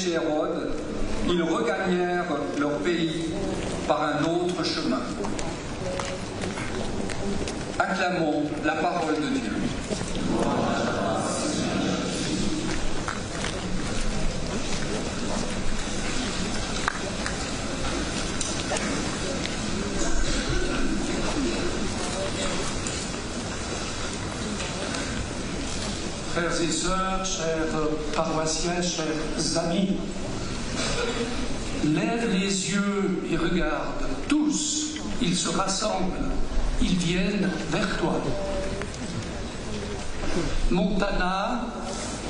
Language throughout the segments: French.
chez Hérode, ils regagnèrent leur pays par un autre chemin. Acclamons la parole de Dieu. Frères et sœurs, chers paroissiens, chers amis, lève les yeux et regarde, tous, ils se rassemblent, ils viennent vers toi. Montana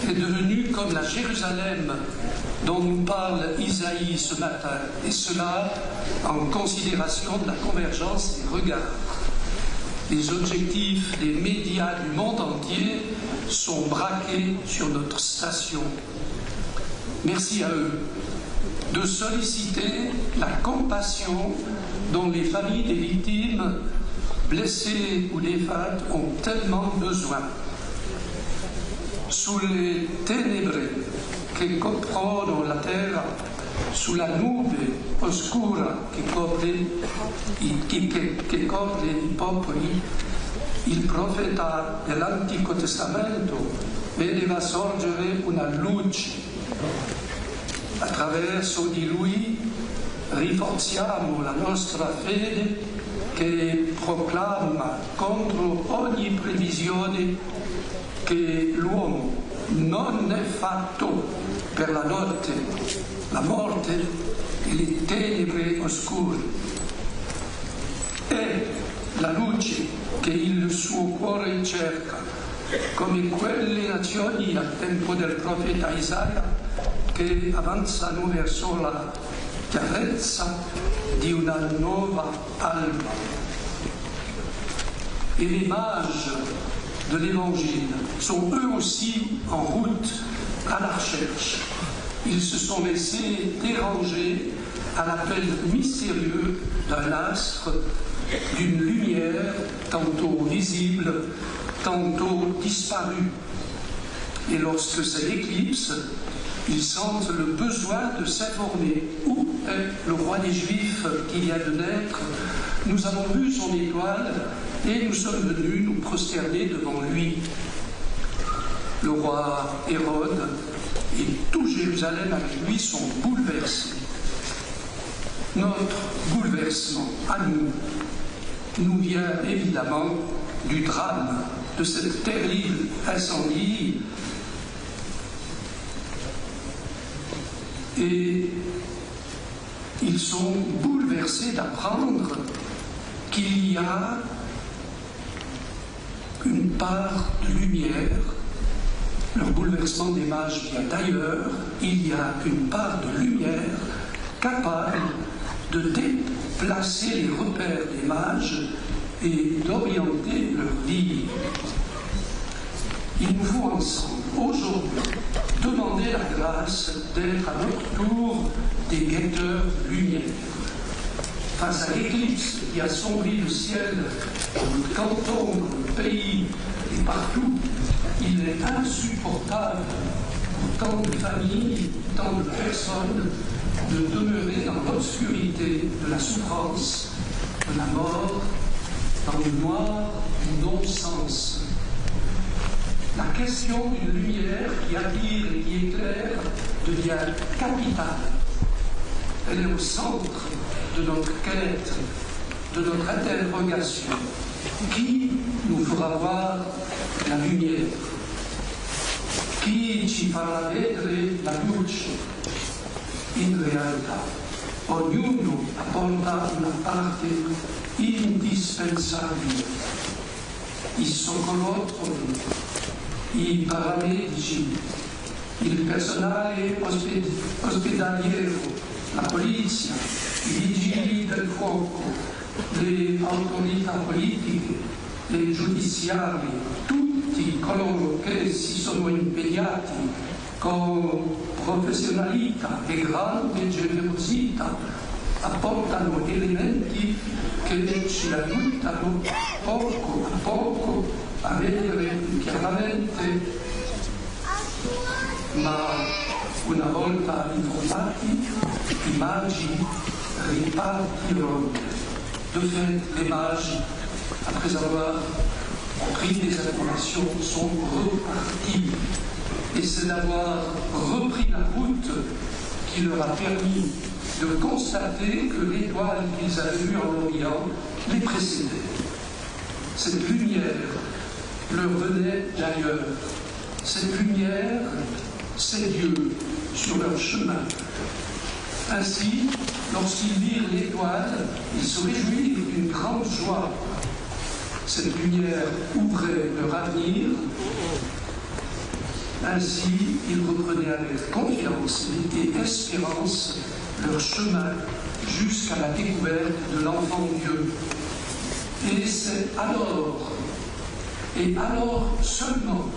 est devenue comme la Jérusalem dont nous parle Isaïe ce matin, et cela en considération de la convergence des regards. Les objectifs des médias du monde entier sont braqués sur notre station. Merci à eux de solliciter la compassion dont les familles des victimes, blessées ou défuntes, ont tellement besoin. Sulle tenebre che coprono la terra, sulla nube oscura che copre i popoli, il profeta dell'Antico Testamento vedeva sorgere una luce. Attraverso di lui rinforziamo la nostra fede che proclama contro ogni previsione che l'uomo non è fatto per la notte, la morte e le tenebre oscure. È la luce che il suo cuore cerca, come quelle nazioni al tempo del profeta Isaia che avanzano verso la chiarezza di una nuova alba. Et les mages de l'Évangile sont eux aussi en route à la recherche. Ils se sont laissés déranger à l'appel mystérieux d'un astre, d'une lumière tantôt visible, tantôt disparue. Et lorsque c'est l'éclipse, ils sentent le besoin de s'informer. Où est le roi des Juifs qui vient de naître? Nous avons vu son étoile et nous sommes venus nous prosterner devant lui. Le roi Hérode et tout Jérusalem avec lui sont bouleversés. Notre bouleversement à nous vient évidemment du drame de cette terrible incendie. Et ils sont bouleversés d'apprendre qu'il y a une part de lumière. Leur bouleversement des mages vient d'ailleurs. Il y a une part de lumière capable de déplacer les repères des mages et d'orienter leur vie. Il nous faut ensemble, aujourd'hui, demander la grâce d'être à notre tour des guetteurs de lumière. Face à l'éclipse qui assombrit le ciel dans le canton, dans le pays et partout, il est insupportable pour tant de familles, tant de personnes, de demeurer dans l'obscurité de la souffrance, de la mort, dans le noir du non-sens. La question d'une lumière qui attire et qui éclaire devient capitale. Elle est au centre de notre quête, de notre interrogation. Qui nous fera voir la lumière? Chi ci farà vedere la luce? In realtà, ognuno apporta una parte indispensabile. I soccorrotori, i paramedici, il personale ospedaliero, la polizia, i vigili del fuoco, le autorità politiche, le giudiziarie, tutti coloro che si sono impegnati con professionalità e grande generosità apportano elementi che ci aiutano poco a poco a vedere più chiaramente, ma una volta informati, i magi ripartirono. De fait, les mages, après avoir pris des informations, sont repartis. Et c'est d'avoir repris la route qui leur a permis de constater que l'étoile qu'ils avaient vue en Orient les précédait. Cette lumière leur venait d'ailleurs. Cette lumière, c'est Dieu sur leur chemin. Ainsi, lorsqu'ils virent l'étoile, ils se réjouirent d'une grande joie. Cette lumière ouvrait leur avenir. Ainsi, ils reprenaient avec confiance et espérance leur chemin jusqu'à la découverte de l'enfant Dieu. Et c'est alors, et alors seulement,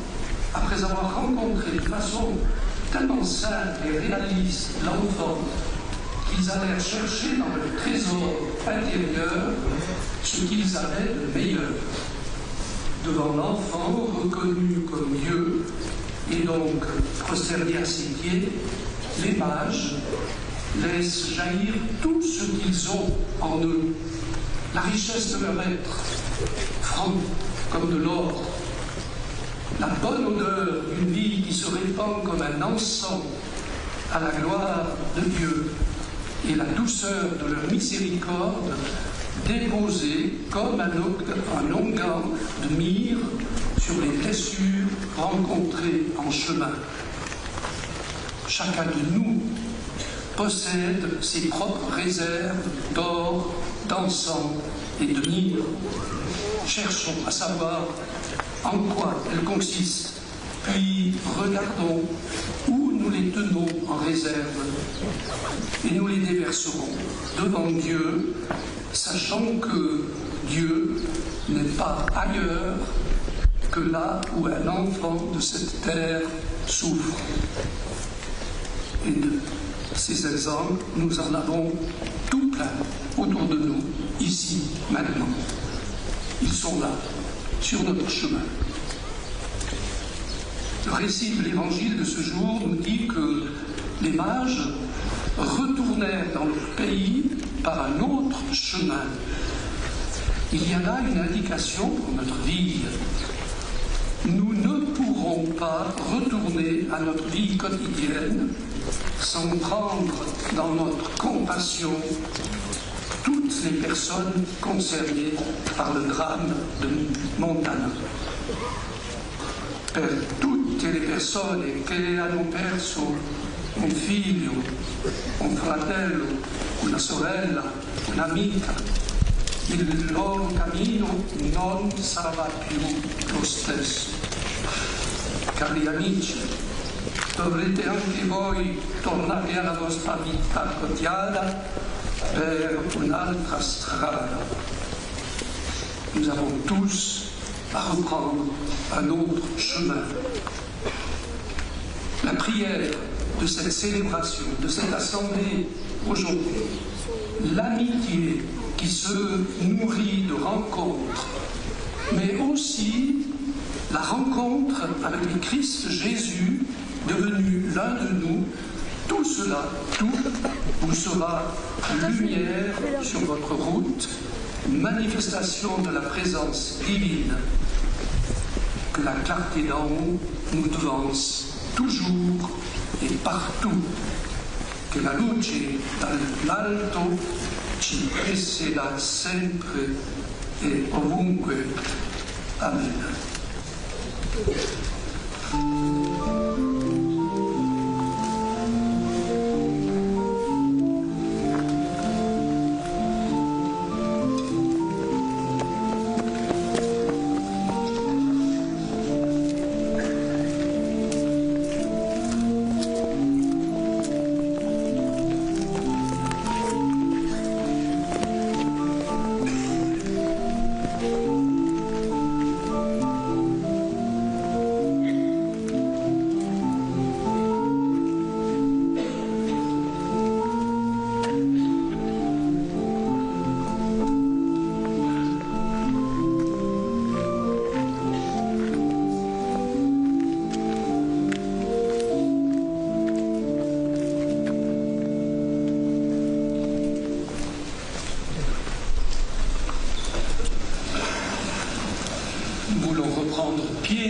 après avoir rencontré de façon tellement simple et réaliste l'enfant, qu'ils allèrent chercher dans leur trésor intérieur ce qu'ils avaient de meilleur. Devant l'enfant reconnu comme Dieu, et donc prosternés à ses pieds, les mages laissent jaillir tout ce qu'ils ont en eux, la richesse de leur être, franc comme de l'or, la bonne odeur d'une vie qui se répand comme un encens à la gloire de Dieu, et la douceur de leur miséricorde déposée comme un onguent de myrrhe sur les blessures rencontrées en chemin. Chacun de nous possède ses propres réserves d'or, d'encens et de myrrhe. Cherchons à savoir en quoi elles consistent, puis regardons où nous les tenons en réserve et nous les déverserons devant Dieu, sachant que Dieu n'est pas ailleurs que là où un enfant de cette terre souffre. Et de ces exemples, nous en avons tout plein autour de nous, ici, maintenant. Ils sont là, sur notre chemin. Le récit de l'évangile de ce jour nous dit que les mages retournèrent dans leur pays par un autre chemin. Il y a là une indication pour notre vie. Nous ne pourrons pas retourner à notre vie quotidienne sans prendre dans notre compassion toutes les personnes concernées par le drame de Montana. Per tutte le persone che hanno perso un figlio, un fratello, una sorella, un'amica, il loro cammino non sarà più lo stesso. Cari amici, dovrete anche voi tornare alla vostra vita quotidiana per un'altra strada. Nous avons tous à reprendre un autre chemin. La prière de cette célébration, de cette assemblée aujourd'hui, l'amitié qui se nourrit de rencontres, mais aussi la rencontre avec le Christ Jésus, devenu l'un de nous, tout cela, tout vous sera lumière sur votre route, manifestation de la présence divine. Que la clarté d'en haut nous devance toujours et partout. Que la luce dall'alto ci preceda sempre e ovunque. Amen.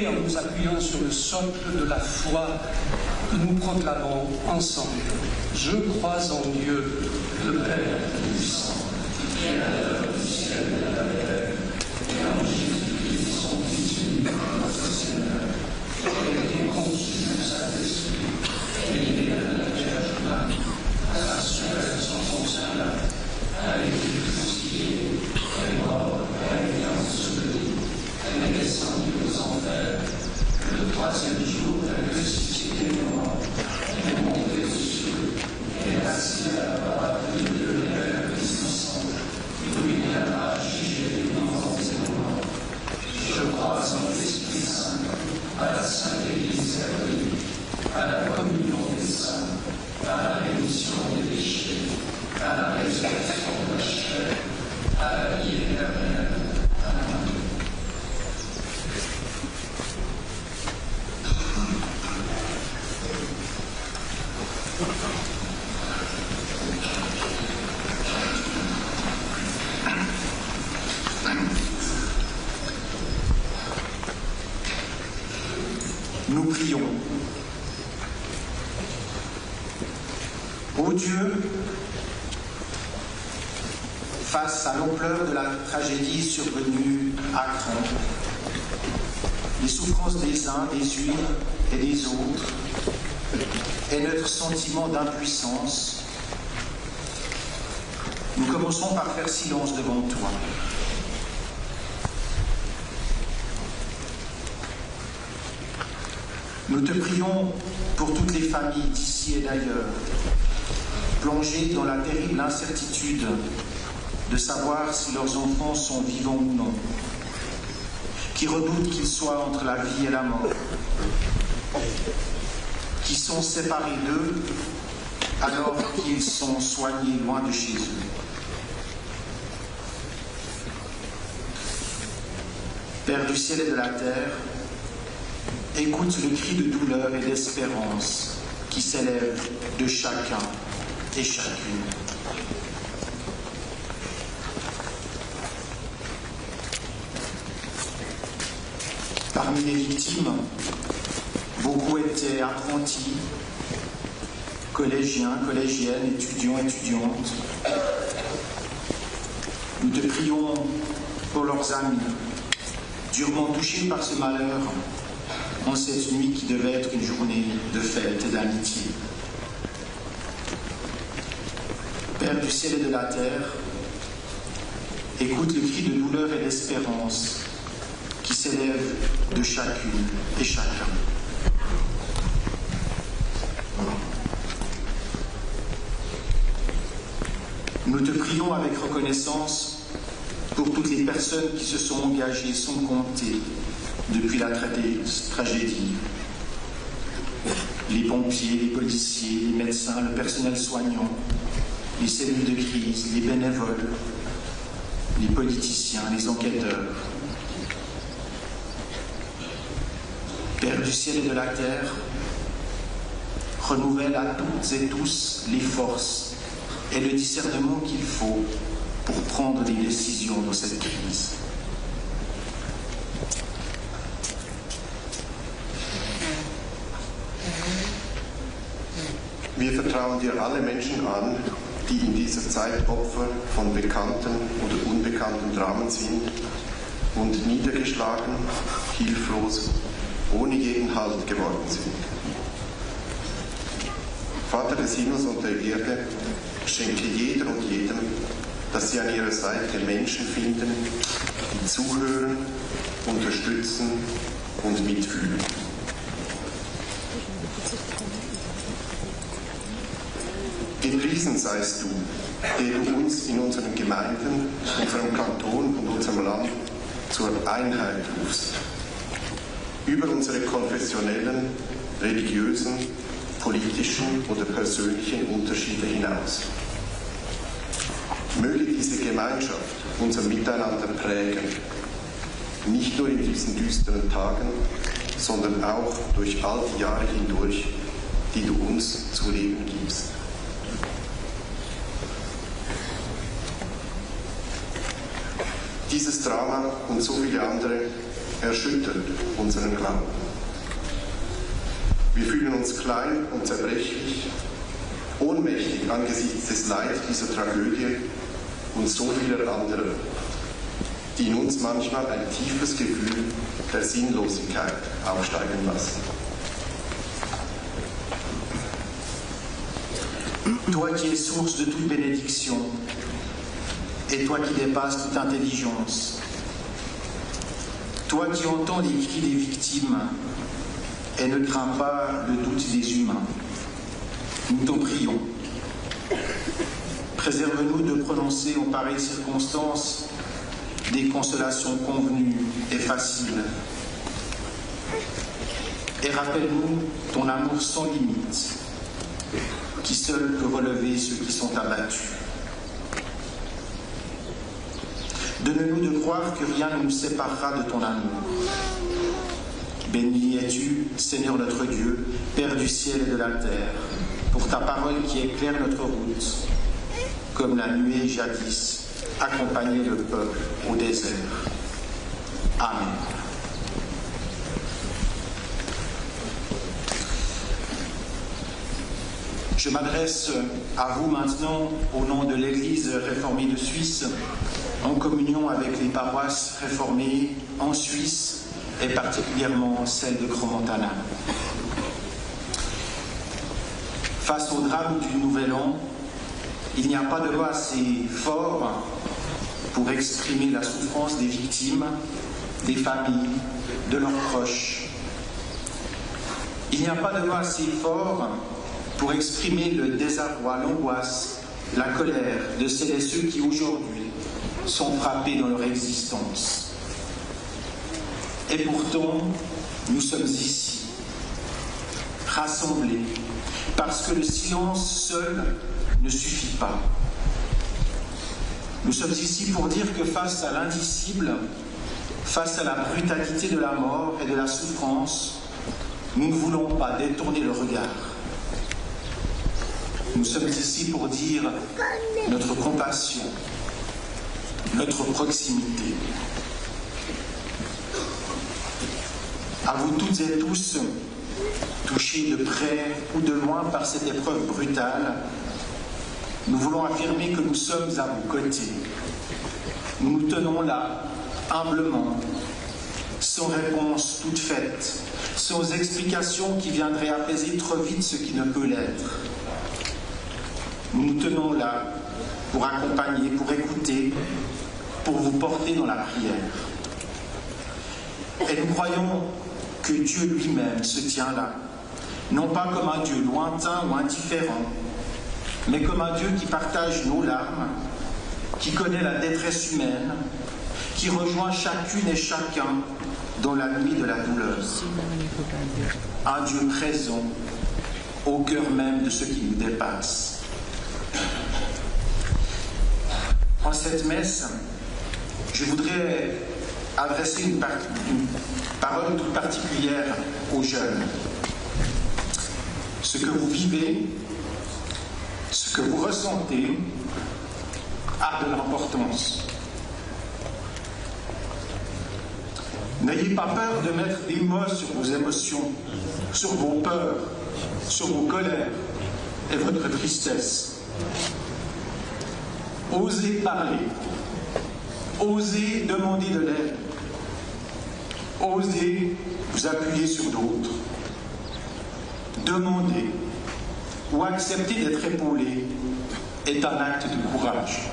prier en nous appuyant sur le socle de la foi que nous proclamons ensemble. Je crois en Dieu, le Père puissant, Créateur du ciel et de la terre, et en Jésus-Christ, son Fils unique, notre Seigneur, qui a été conçu du Saint-Esprit, et né de la Vierge Marie, a souffert sans Ponce Pilate, a été crucifié, est mort, a été enseveli, est descendu aux enfers, le troisième jour est ressuscité des morts, est monté aux cieux, est assis à la droite de Dieu le Père Tout-Puissant, d'où il viendra juger les vivants et les morts. Je crois en l'Esprit Saint, à la Sainte Église catholique, à la communion des saints, à la rémission des péchés, à la résurrection de la chair, à la vie éternelle. Amen. Nous prions. Ô Dieu, face à l'ampleur de la tragédie survenue à Cron, les souffrances des uns, des unes et des autres, et notre sentiment d'impuissance, nous commençons par faire silence devant toi. Nous te prions pour toutes les familles d'ici et d'ailleurs, plongées dans la terrible incertitude de savoir si leurs enfants sont vivants ou non, qui redoutent qu'ils soient entre la vie et la mort, qui sont séparés d'eux alors qu'ils sont soignés loin de chez eux. Père du ciel et de la terre, écoute le cri de douleur et d'espérance qui s'élève de chacun et chacune. Parmi les victimes, beaucoup étaient apprentis, collégiens, collégiennes, étudiants, étudiantes. Nous te prions pour leurs amis, durement touchés par ce malheur, en cette nuit qui devait être une journée de fête et d'amitié. Père du ciel et de la terre, écoute le cri de douleur et d'espérance qui s'élève de chacune et chacun. Nous te prions avec reconnaissance pour toutes les personnes qui se sont engagées sans compter depuis la tragédie. Les pompiers, les policiers, les médecins, le personnel soignant, les cellules de crise, les bénévoles, les politiciens, les enquêteurs. Père du ciel et de la terre, renouvelle à toutes et tous les forces et le discernement qu'il faut pour prendre des décisions dans cette crise. Wir vertrauen dir alle Menschen an, die in dieser Zeit Opfer von bekannten oder unbekannten Dramen sind und niedergeschlagen, hilflos, ohne jeden Halt geworden sind. Vater des Himmels und der Erde, schenke jeder und jedem, dass sie an ihrer Seite Menschen finden, die zuhören, unterstützen und mitfühlen. Gepriesen seist du, der du uns in unseren Gemeinden, unserem Kanton und unserem Land zur Einheit rufst. Über unsere konfessionellen, religiösen, politischen oder persönlichen Unterschiede hinaus. Möge diese Gemeinschaft unser Miteinander prägen, nicht nur in diesen düsteren Tagen, sondern auch durch all die Jahre hindurch, die du uns zu leben gibst. Dieses Drama und so viele andere erschüttert unseren Glauben. Wir fühlen uns klein und zerbrechlich, ohnmächtig angesichts des Leids dieser Tragödie und so vieler anderer, die in uns manchmal ein tiefes Gefühl der Sinnlosigkeit aufsteigen lassen. Toi qui es source de toute bénédiction, et toi qui dépasses toute intelligence, toi qui entends les cris des victimes et ne crains pas le doute des humains, nous t'en prions. Préserve-nous de prononcer en pareilles circonstances des consolations convenues et faciles. Et rappelle-nous ton amour sans limite, qui seul peut relever ceux qui sont abattus. Donne-nous de croire que rien ne nous séparera de ton amour. Béni es-tu, Seigneur notre Dieu, Père du ciel et de la terre, pour ta parole qui éclaire notre route, comme la nuée jadis accompagnait le peuple au désert. Amen. Je m'adresse à vous maintenant au nom de l'Église réformée de Suisse, en communion avec les paroisses réformées en Suisse et particulièrement celle de Crans-Montana. Face au drame du Nouvel An, il n'y a pas de mot assez fort pour exprimer la souffrance des victimes, des familles, de leurs proches. Il n'y a pas de mot assez fort pour exprimer le désarroi, l'angoisse, la colère de celles et ceux qui aujourd'hui sont frappés dans leur existence. Et pourtant, nous sommes ici, rassemblés, parce que le silence seul ne suffit pas. Nous sommes ici pour dire que face à l'indicible, face à la brutalité de la mort et de la souffrance, nous ne voulons pas détourner le regard. Nous sommes ici pour dire notre compassion, notre proximité. À vous toutes et tous, touchés de près ou de loin par cette épreuve brutale, nous voulons affirmer que nous sommes à vos côtés. Nous nous tenons là, humblement, sans réponse toute faite, sans explication qui viendrait apaiser trop vite ce qui ne peut l'être. Nous nous tenons là pour accompagner, pour écouter, pour vous porter dans la prière. Et nous croyons que Dieu lui-même se tient là, non pas comme un Dieu lointain ou indifférent, mais comme un Dieu qui partage nos larmes, qui connaît la détresse humaine, qui rejoint chacune et chacun dans la nuit de la douleur. Un Dieu présent au cœur même de ce qui nous dépasse. En cette messe, je voudrais adresser une parole toute particulière aux jeunes. Ce que vous vivez, ce que vous ressentez, a de l'importance. N'ayez pas peur de mettre des mots sur vos émotions, sur vos peurs, sur vos colères et votre tristesse. Osez parler, osez demander de l'aide, osez vous appuyer sur d'autres. Demander ou accepter d'être épaulé est un acte de courage.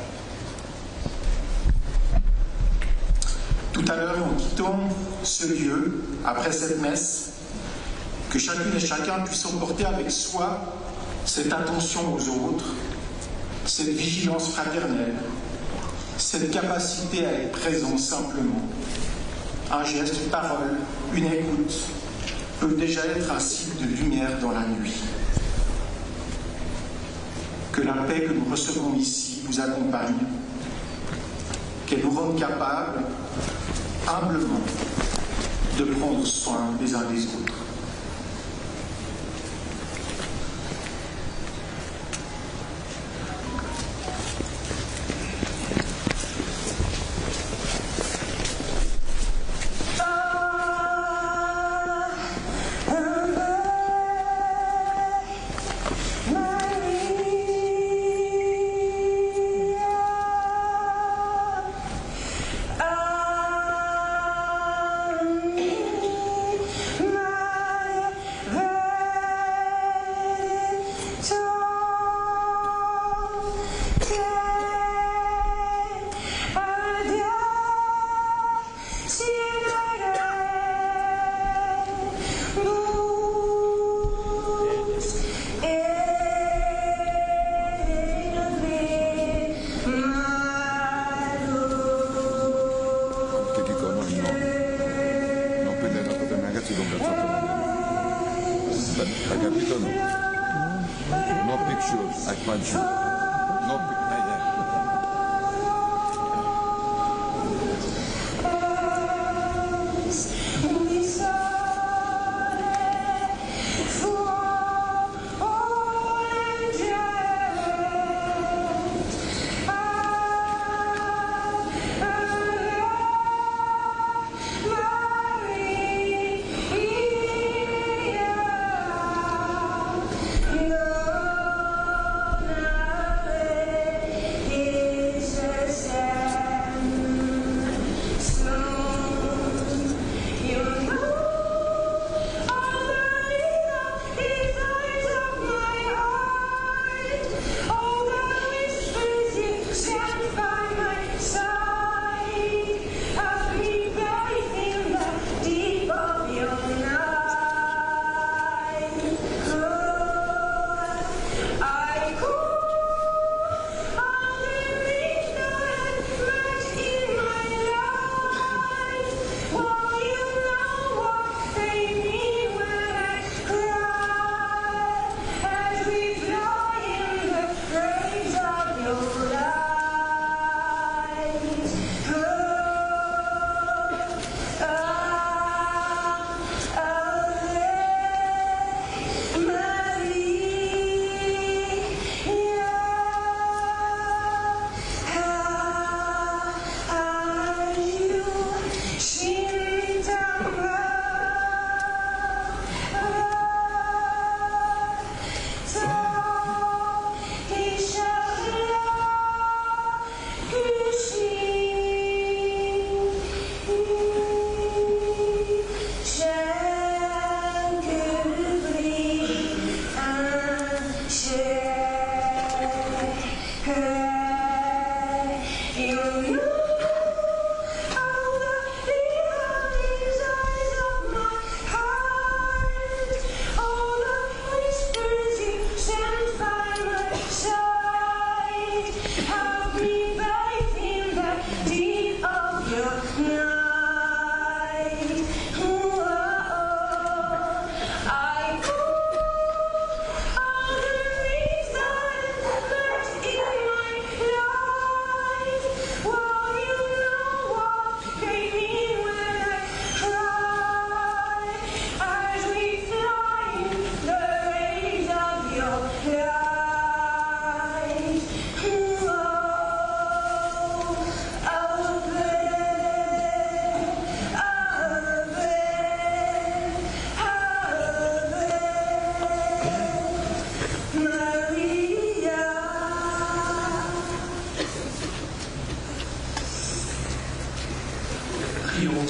Tout à l'heure, en quittant ce lieu, après cette messe, que chacune et chacun puisse emporter avec soi cette attention aux autres, cette vigilance fraternelle, cette capacité à être présent simplement. Un geste, une parole, une écoute peut déjà être un signe de lumière dans la nuit. Que la paix que nous recevons ici vous accompagne, qu'elle nous rende capables, humblement, de prendre soin les uns des autres.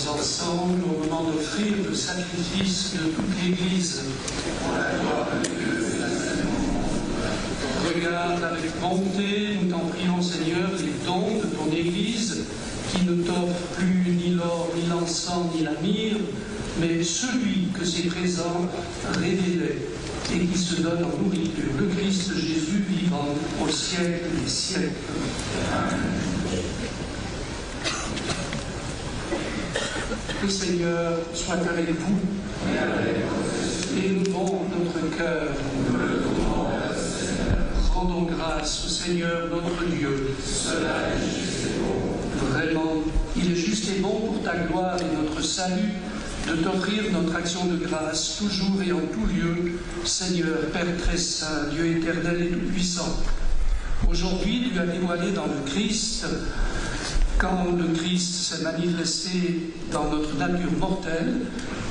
ensemble au moment d'offrir le sacrifice de toute l'Église. Regarde avec bonté, nous t'en prions Seigneur, les dons de ton Église qui ne t'offre plus ni l'or, ni l'encens, ni la myrrhe, mais celui que ses présents révélaient et qui se donne en nourriture, le Christ Jésus vivant au siècle des siècles. Le Seigneur soit avec vous. Élevons notre cœur. Rendons grâce au Seigneur notre Dieu. Vraiment, il est juste et bon pour ta gloire et notre salut de t'offrir notre action de grâce toujours et en tout lieu, Seigneur, Père très saint, Dieu éternel et tout-puissant. Aujourd'hui, tu as dévoilé dans le Christ, quand le Christ s'est manifesté dans notre nature mortelle,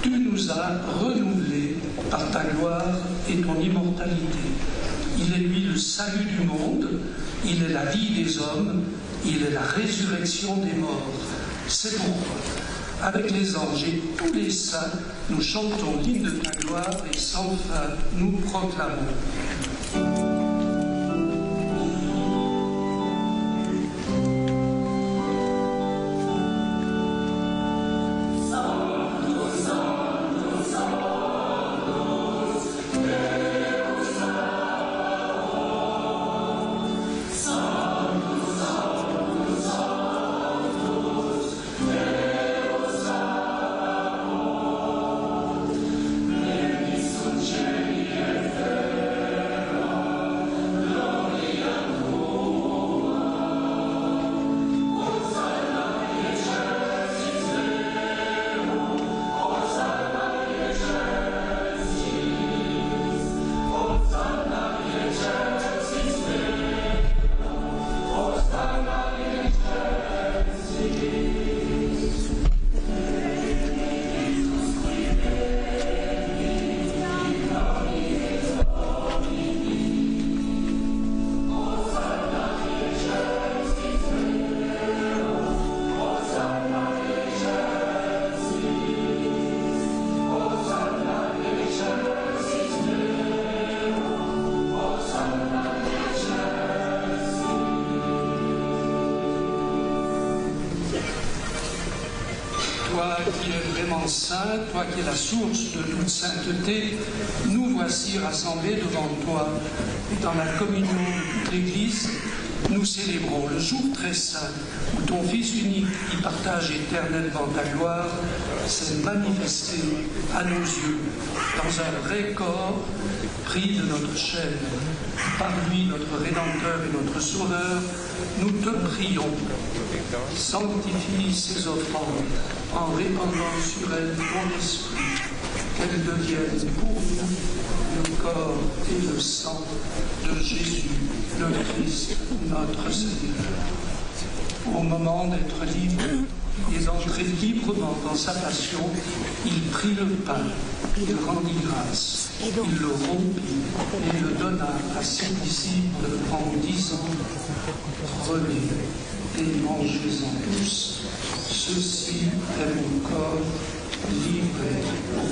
tu nous as renouvelés par ta gloire et ton immortalité. Il est lui le salut du monde, il est la vie des hommes, il est la résurrection des morts. C'est pourquoi, avec les anges et tous les saints, nous chantons l'hymne de ta gloire et sans fin nous proclamons. qui es vraiment saint, toi qui es la source de toute sainteté, nous voici rassemblés devant toi. Et dans la communion de toute l'Église, nous célébrons le jour très saint où ton Fils unique, qui partage éternellement ta gloire, s'est manifesté à nos yeux dans un vrai corps pris de notre chair. Par lui, notre Rédempteur et notre Sauveur, nous te prions. Sanctifie ces offrandes en répandant sur elles ton esprit, qu'elles deviennent pour nous le corps et le sang de Jésus, le Christ, notre Seigneur. Au moment d'être libre et d'entrer librement dans sa passion, il prit le pain, il rendit grâce, il le rompit et le donna à ses disciples en disant « Prenez et mangez-en tous, ceci est mon corps livré pour vous. »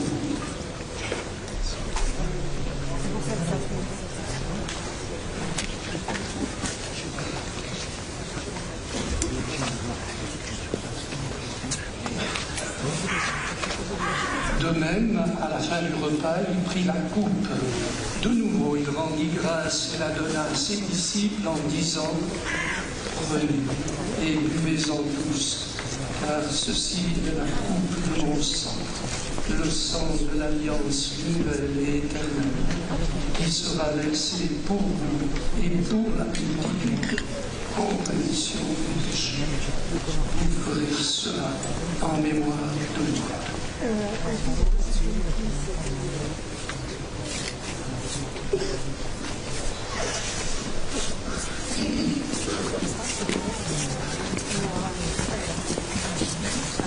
De même, à la fin du repas, il prit la coupe. De nouveau, il rendit grâce et la donna à ses disciples en disant « Prenez et buvez-en tous, car ceci est la coupe de mon sang, le sang de l'alliance nouvelle et éternelle, qui sera versé pour vous et pour la multitude en rémission du péché. Vous ferez cela en mémoire de moi. »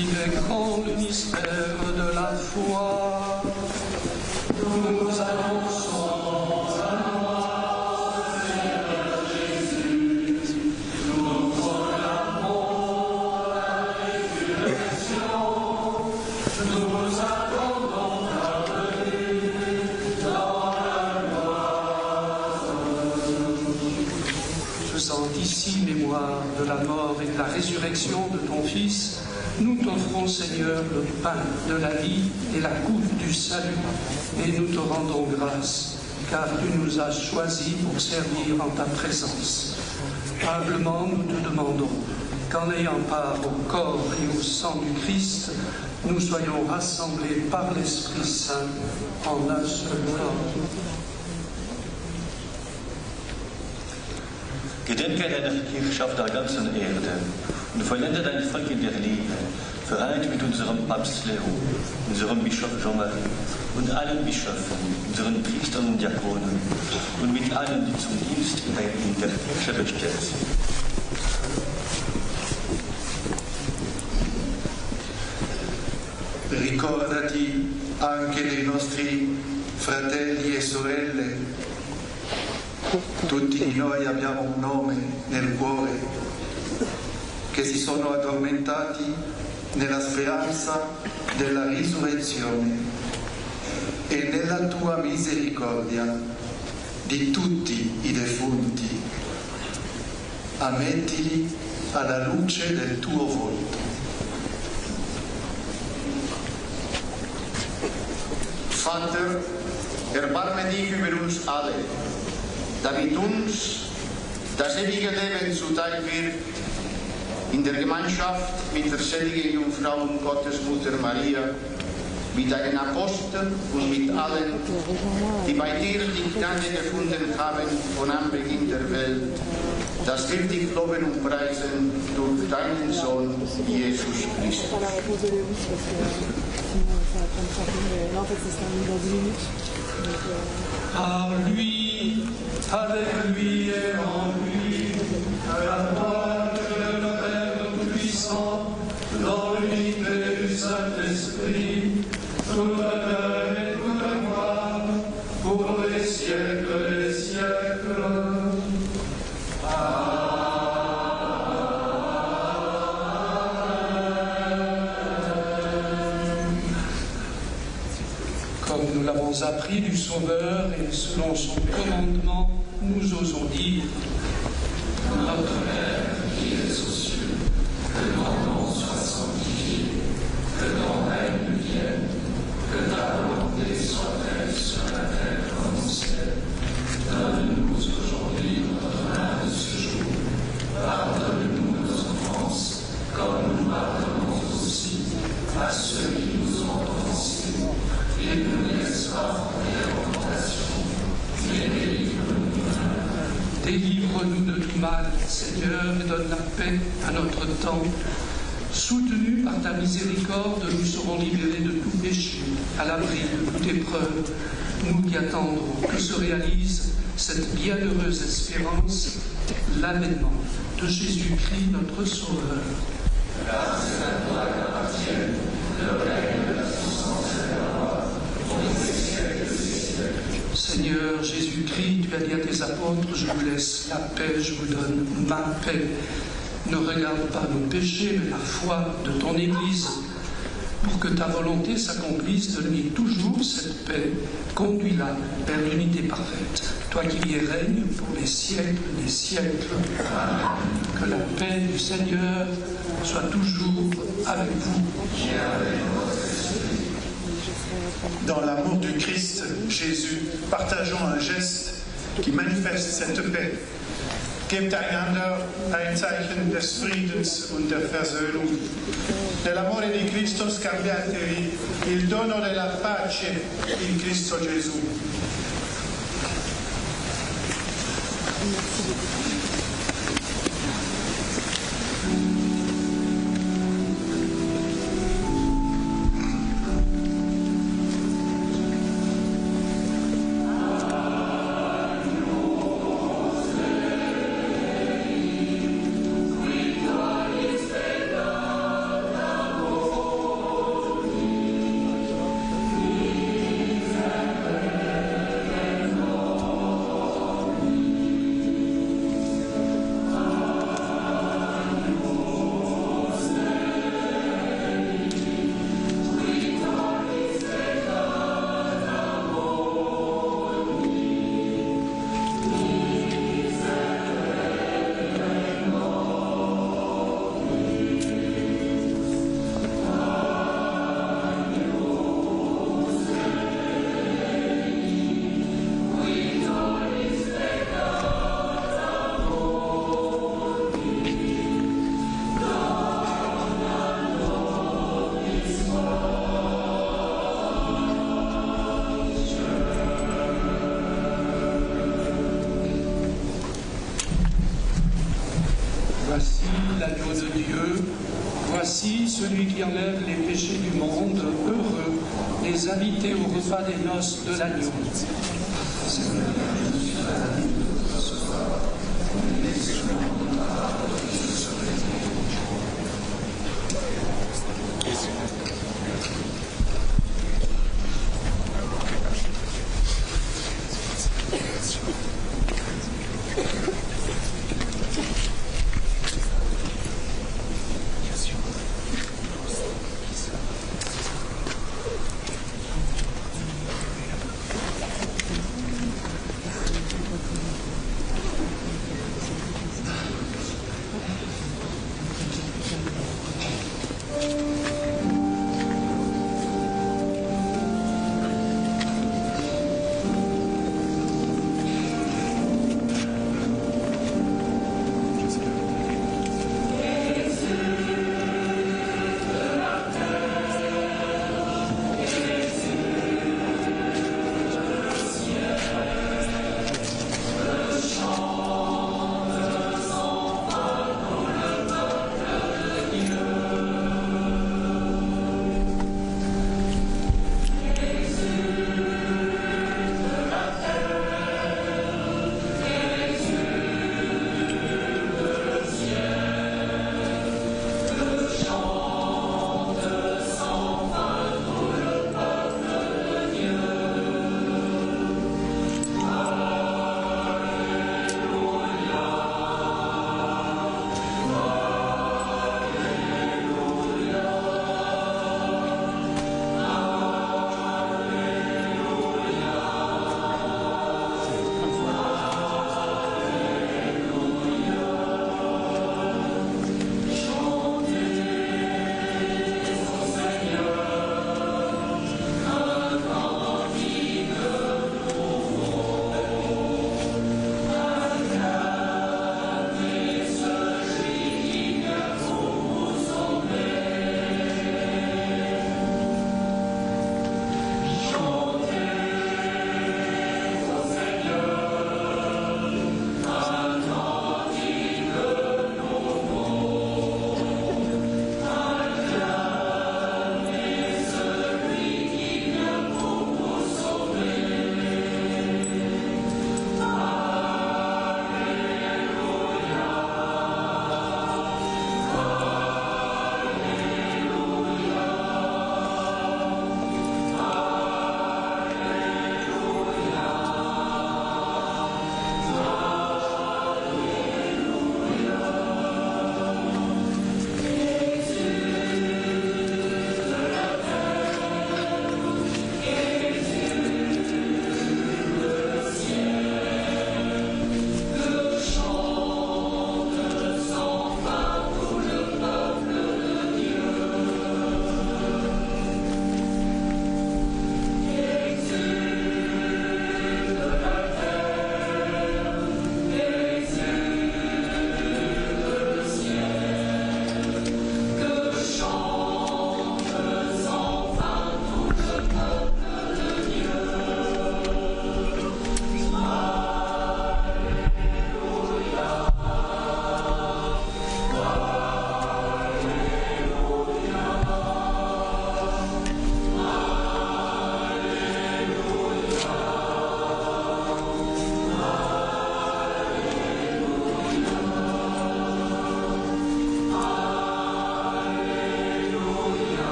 Il est grand le mystère de la foi. Nous annonçons la mort de Jésus. Nous proclamons la résurrection. Nous attendons ta venue dans la gloire. Faisant ici mémoire de la mort et de la résurrection de ton Fils, nous t'offrons, Seigneur, le pain de la vie et la coupe du salut, et nous te rendons grâce, car tu nous as choisis pour servir en ta présence. Humblement, nous te demandons qu'en ayant part au corps et au sang du Christ, nous soyons rassemblés par l'Esprit Saint en un seul corps. Gedenke deiner Kirche auf der ganzen Erde und vollende dein Volk in der Liebe, vereint mit unserem Papst Leo, unserem Bischof Jean-Marie und allen Bischöfen, unseren Priestern und Diakonen und mit allen, die zum Dienst in der Kirche bestellt sind. Ricordati anche dei nostri fratelli e sorelle. Tutti di noi abbiamo un nome nel cuore, che si sono addormentati nella speranza della risurrezione e nella tua misericordia di tutti i defunti. Ammettili alla luce del tuo volto. Vater, erbarme dich über uns alle, damit uns das ewige Leben zuteil wird, in der Gemeinschaft mit der seligen Jungfrau und Gottesmutter Maria, mit deinen Aposteln und mit allen, die bei dir die Gnade gefunden haben von Anbeginn der Welt, dass wir dich loben und preisen durch deinen Sohn Jesus Christus. Par lui, avec lui et en lui, à toi que le Père Tout-Puissant, dans l'unité du Saint-Esprit, tout honneur et toute gloire, pour les siècles des siècles. Comme nous l'avons appris du Sauveur et selon son commandement, nous osons dire Notre Père qui es aux cieux, que ton nom soit sanctifié, que ton Délivre-nous de tout mal, Seigneur, et donne la paix à notre temps. Soutenus par ta miséricorde, nous serons libérés de tout péché, à l'abri de toute épreuve. Nous qui attendons que se réalise cette bienheureuse espérance, l'avènement de Jésus-Christ, notre Sauveur. Grâce à toi qu'appartienne le règne de la puissance et de la gloire, pour les siècles des siècles. Seigneur Jésus-Christ, tu as dit à tes apôtres, je vous laisse la paix, je vous donne ma paix. Ne regarde pas nos péchés, mais la foi de ton Église. Pour que ta volonté s'accomplisse, donne-lui toujours cette paix. Conduis-la vers l'unité parfaite. Toi qui y règnes pour les siècles des siècles. Que la paix du Seigneur soit toujours avec vous. Dans l'amour du Christ, Jésus, partageons un geste qui manifeste cette paix. Gebt einander ein Zeichen des Friedens und der Versöhnung. Nell'amore di Cristo scambiatevi il dono della pace in Cristo Gesù. Celui qui enlève les péchés du monde, heureux, les invités au repas des noces de l'agneau.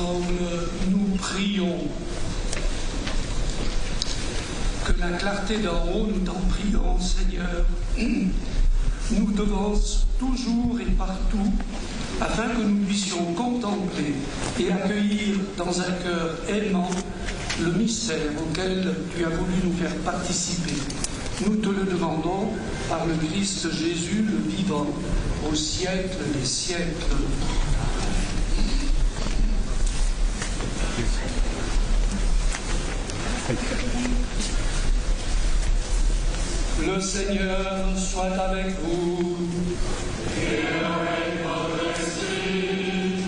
ensemble, nous prions. Que la clarté d'en haut, nous t'en prions, Seigneur, nous devance toujours et partout, afin que nous puissions contempler et accueillir dans un cœur aimant le mystère auquel tu as voulu nous faire participer. Nous te le demandons par le Christ Jésus, le vivant, au siècle des siècles. Le Seigneur soit avec vous. Et avec votre esprit.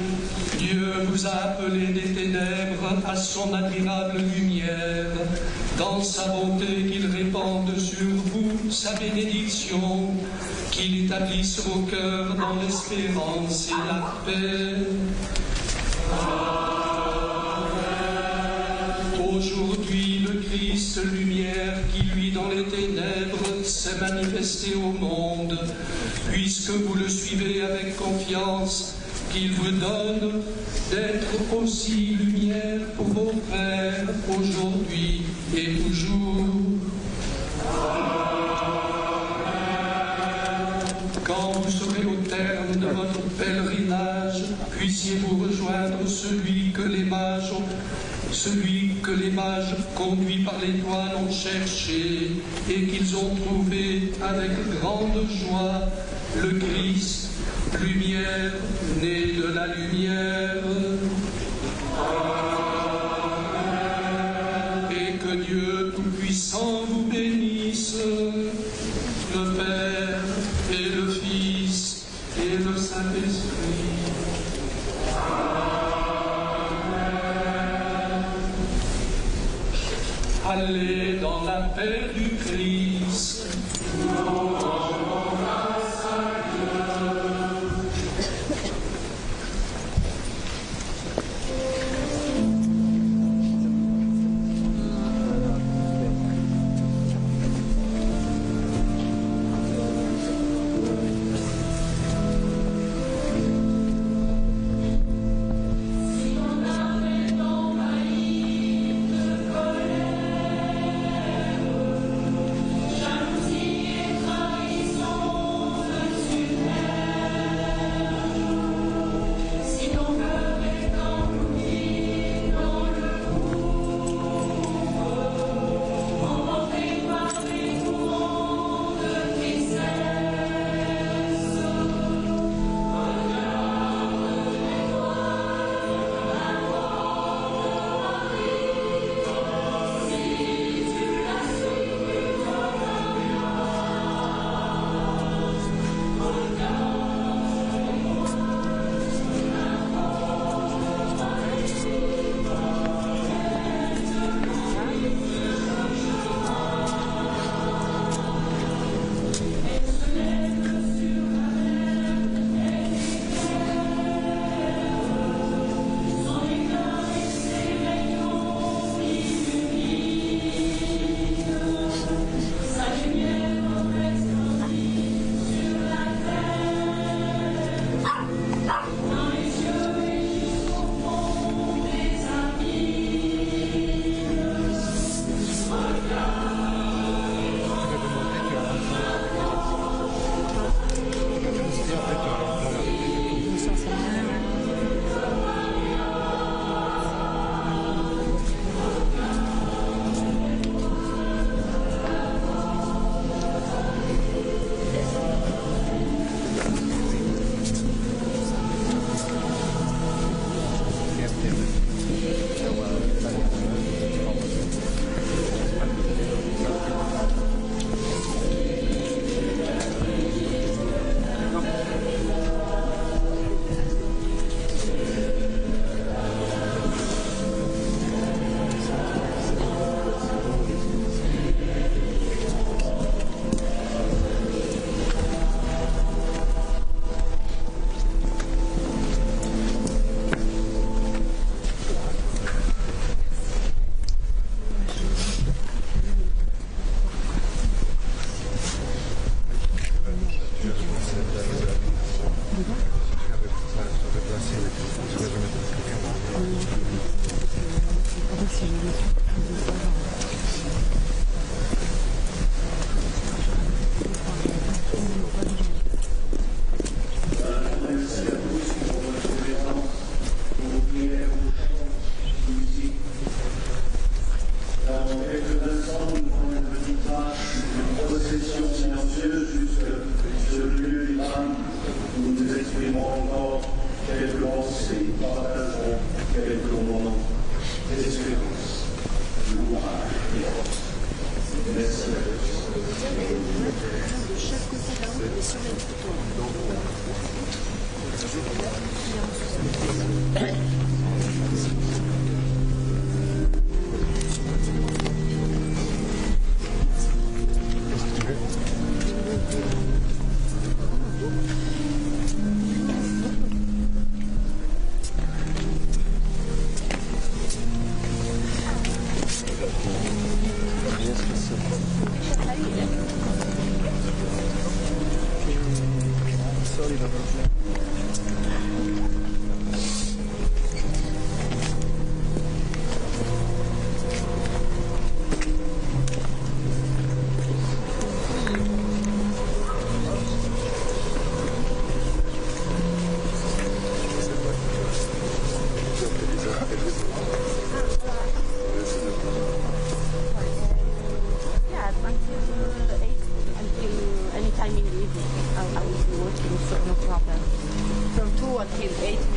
Dieu vous a appelé des ténèbres à son admirable lumière. Dans sa bonté, qu'il répande sur vous sa bénédiction, qu'il établisse vos cœurs dans l'espérance et la paix. Aujourd'hui, le Christ, lumière qui, lui, dans les ténèbres, s'est manifesté au monde, puisque vous le suivez avec confiance, qu'il vous donne d'être aussi lumière pour vos frères, aujourd'hui et toujours. Quand vous serez au terme de votre pèlerinage, puissiez-vous rejoindre celui que les mages conduits par l'étoile ont cherché et qu'ils ont trouvé avec grande joie, le Christ, lumière née de la lumière. Et que Dieu Tout-Puissant vous bénisse, le Père et le Fils et le Saint-Esprit. Allez dans la paix du Christ. exprimerons encore quelques pensées, partagerons quelques moments d'espérance, de courage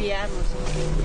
et attenzione,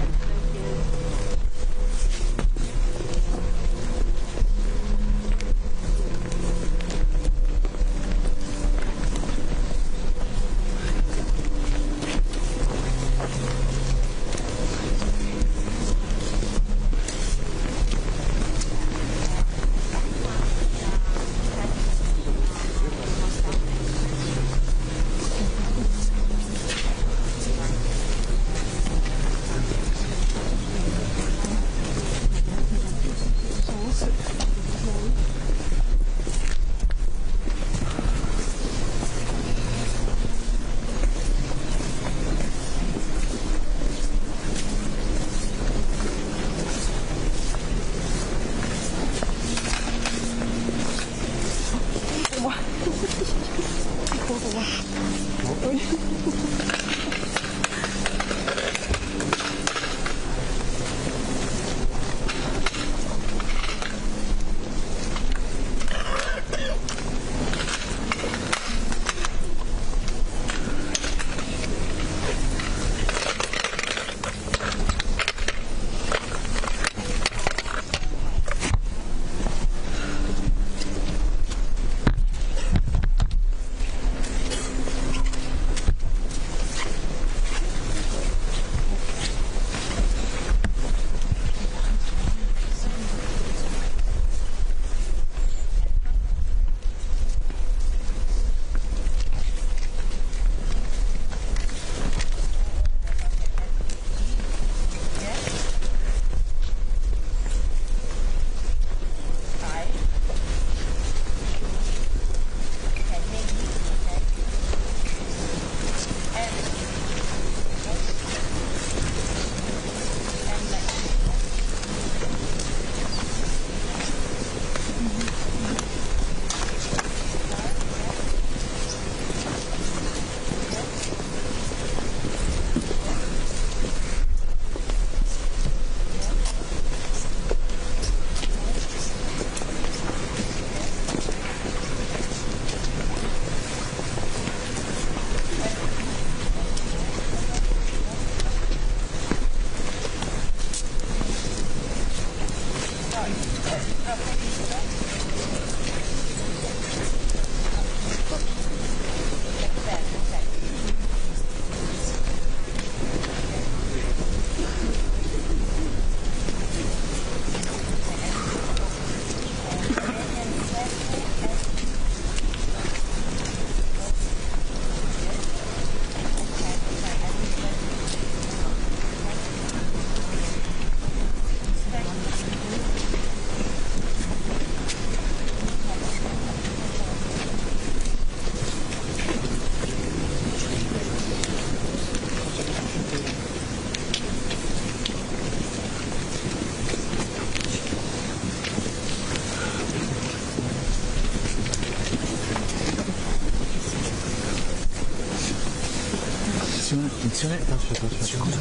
aspetta.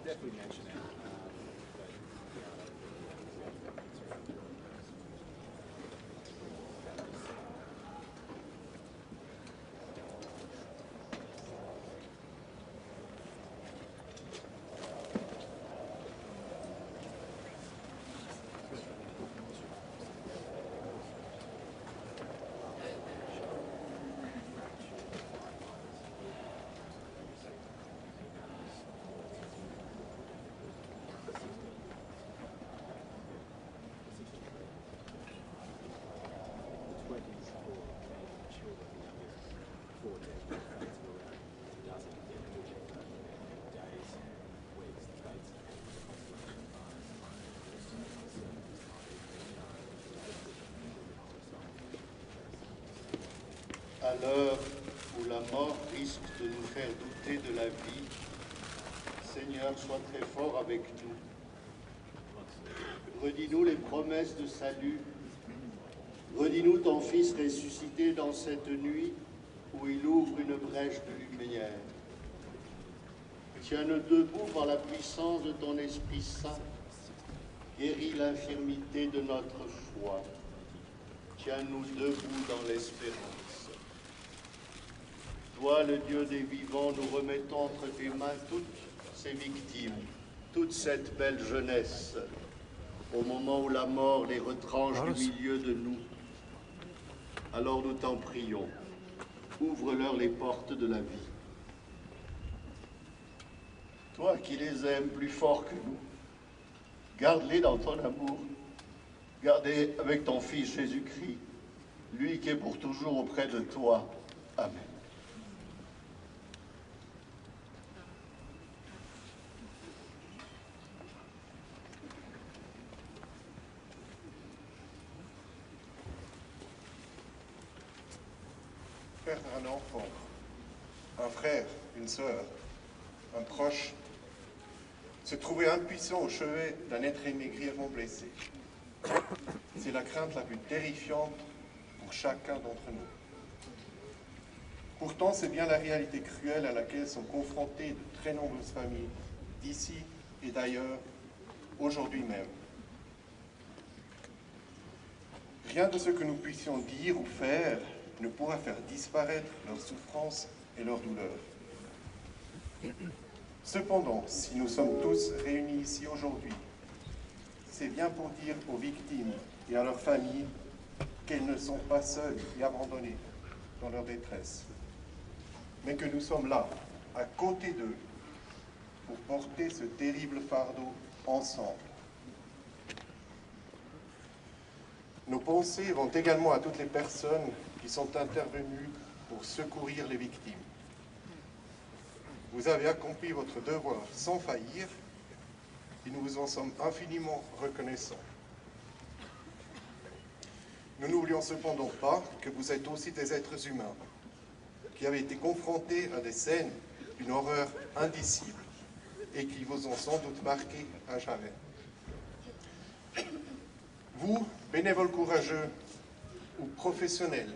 definitely mention it. À l'heure où la mort risque de nous faire douter de la vie, Seigneur, sois très fort avec nous. Redis-nous les promesses de salut. Redis-nous ton Fils ressuscité dans cette nuit où il ouvre une brèche de lumière. Tiens-nous debout par la puissance de ton Esprit Saint. Guéris l'infirmité de notre foi. Tiens-nous debout dans l'espérance. Toi, le Dieu des vivants, nous remettons entre tes mains toutes ces victimes, toute cette belle jeunesse, au moment où la mort les retranche du milieu de nous. Alors nous t'en prions, ouvre-leur les portes de la vie. Toi qui les aimes plus fort que nous, garde-les dans ton amour, garde-les avec ton Fils Jésus-Christ, lui qui est pour toujours auprès de toi. Amen. Perdre un enfant, un frère, une sœur, un proche, se trouver impuissant au chevet d'un être aimé grièvement blessé. C'est la crainte la plus terrifiante pour chacun d'entre nous. Pourtant, c'est bien la réalité cruelle à laquelle sont confrontées de très nombreuses familles, d'ici et d'ailleurs, aujourd'hui même. Rien de ce que nous puissions dire ou faire ne pourra faire disparaître leur souffrance et leur douleur. Cependant, si nous sommes tous réunis ici aujourd'hui, c'est bien pour dire aux victimes et à leurs familles qu'elles ne sont pas seules et abandonnées dans leur détresse, mais que nous sommes là, à côté d'eux, pour porter ce terrible fardeau ensemble. Nos pensées vont également à toutes les personnes qui sont intervenues pour secourir les victimes. Vous avez accompli votre devoir sans faillir et nous vous en sommes infiniment reconnaissants. Nous n'oublions cependant pas que vous êtes aussi des êtres humains qui avez été confrontés à des scènes d'une horreur indicible et qui vous ont sans doute marqué à jamais. Vous, bénévoles courageux ou professionnels,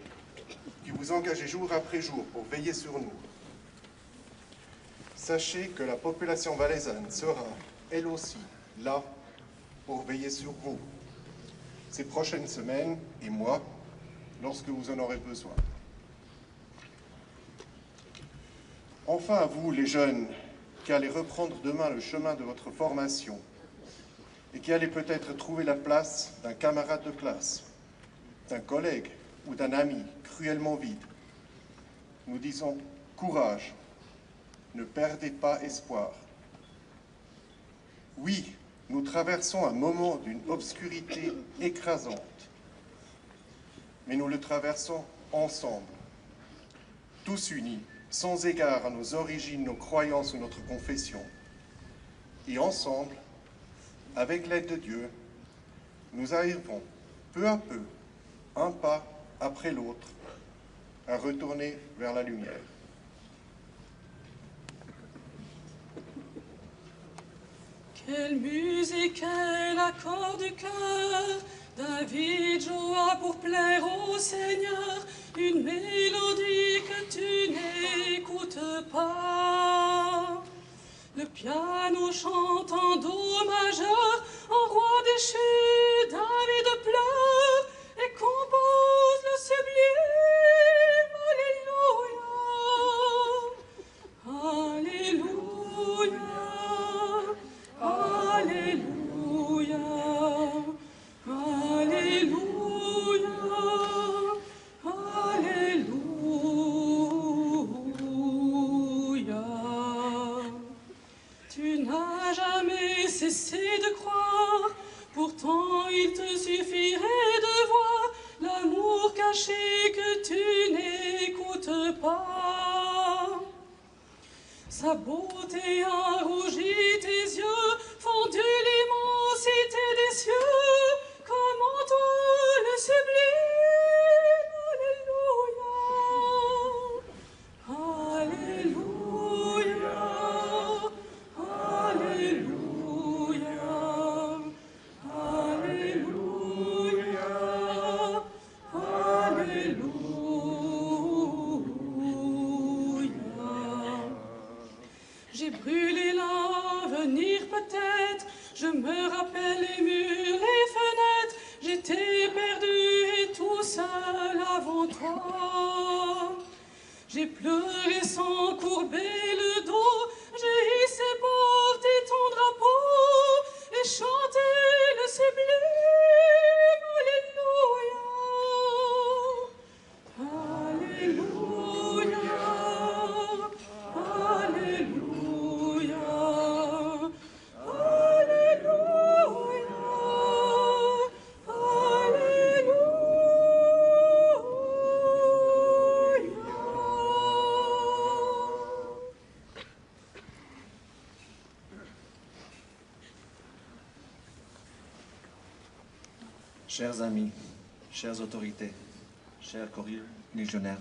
qui vous engagez jour après jour pour veiller sur nous, sachez que la population valaisanne sera, elle aussi, là pour veiller sur vous ces prochaines semaines et mois, lorsque vous en aurez besoin. Enfin, à vous, les jeunes, qui allez reprendre demain le chemin de votre formation et qui allez peut-être trouver la place d'un camarade de classe, d'un collègue ou d'un ami cruellement vide, nous disons courage, ne perdez pas espoir. Oui, nous traversons un moment d'une obscurité écrasante, mais nous le traversons ensemble, tous unis, sans égard à nos origines, nos croyances ou notre confession. Et ensemble, avec l'aide de Dieu, nous arrivons peu à peu, un pas après l'autre, à retourner vers la lumière. Quelle musique, quel accord du cœur, David joua pour plaire au Seigneur, une mélodie que tu n'écoutes pas. Le piano chante en do majeur, en roi déchu, David pleure et compose le sublime Alléluia. Alléluia. Alléluia. Alléluia. Tu n'as jamais cessé de croire, pourtant il te suffirait de voir l'amour caché que tu n'écoutes pas. Sa beauté a rougi tes yeux, fendu l'immensité des cieux, comment toi le sublime Alléluia. Alléluia. Alléluia. Alléluia. J'ai brûlé l'avenir peut-être, je me rappelle les murs, les fenêtres, j'étais perdu et tout seul avant toi. J'ai pleuré sans courber le dos, j'ai hissé porté ton drapeau et chanté le sublime Alléluia. Alléluia. Chers amis, chères autorités, chers co-légionnaires,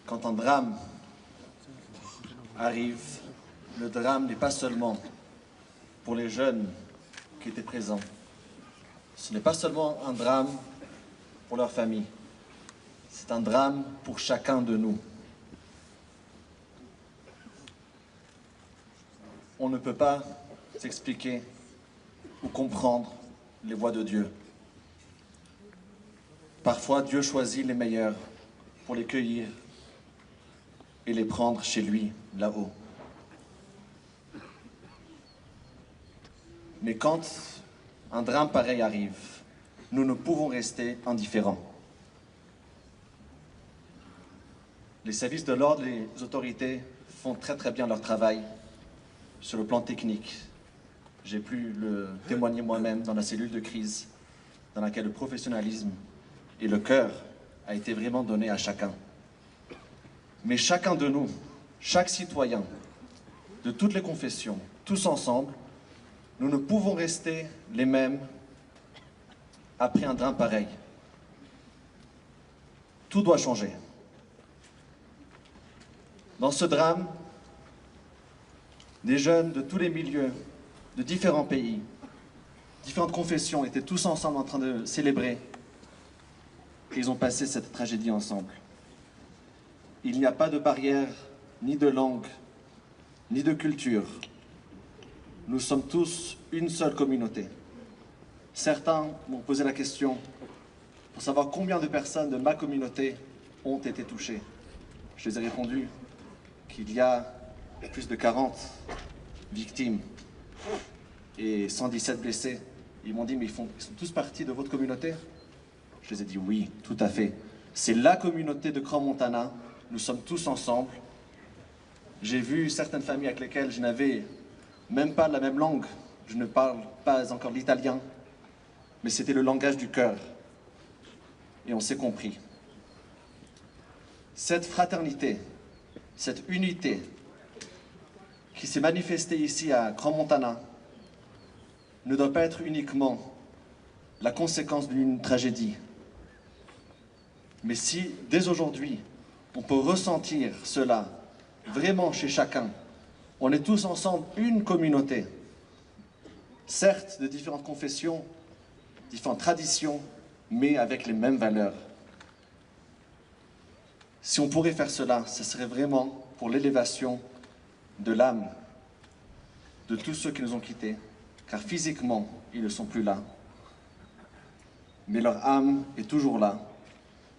quand un drame arrive, le drame n'est pas seulement pour les jeunes qui étaient présents. Ce n'est pas seulement un drame pour leur famille, c'est un drame pour chacun de nous. On ne peut pas s'expliquer ou comprendre les voies de Dieu. Parfois, Dieu choisit les meilleurs pour les cueillir et les prendre chez lui, là-haut. Mais quand un drame pareil arrive, nous ne pouvons rester indifférents. Les services de l'ordre, les autorités font très bien leur travail sur le plan technique. J'ai pu le témoigner moi-même dans la cellule de crise, dans laquelle le professionnalisme et le cœur a été vraiment donné à chacun. Mais chacun de nous, chaque citoyen, de toutes les confessions, tous ensemble, nous ne pouvons rester les mêmes après un drame pareil. Tout doit changer. Dans ce drame, des jeunes de tous les milieux, de différents pays, différentes confessions étaient tous ensemble en train de célébrer. Et ils ont passé cette tragédie ensemble. Il n'y a pas de barrière, ni de langue, ni de culture. Nous sommes tous une seule communauté. Certains m'ont posé la question pour savoir combien de personnes de ma communauté ont été touchées. Je les ai répondu qu'il y a plus de 40 victimes et 117 blessés. Ils m'ont dit, mais ils sont tous partis de votre communauté? Je les ai dit, oui, tout à fait. C'est la communauté de Crans-Montana. Nous sommes tous ensemble. J'ai vu certaines familles avec lesquelles je n'avais même pas la même langue. Je ne parle pas encore l'italien, mais c'était le langage du cœur. Et on s'est compris. Cette fraternité, cette unité qui s'est manifestée ici à Crans-Montana ne doit pas être uniquement la conséquence d'une tragédie. Mais si, dès aujourd'hui, on peut ressentir cela vraiment chez chacun, on est tous ensemble une communauté, certes de différentes confessions, différentes traditions, mais avec les mêmes valeurs. Si on pourrait faire cela, ce serait vraiment pour l'élévation de l'âme de tous ceux qui nous ont quittés, car physiquement, ils ne sont plus là. Mais leur âme est toujours là,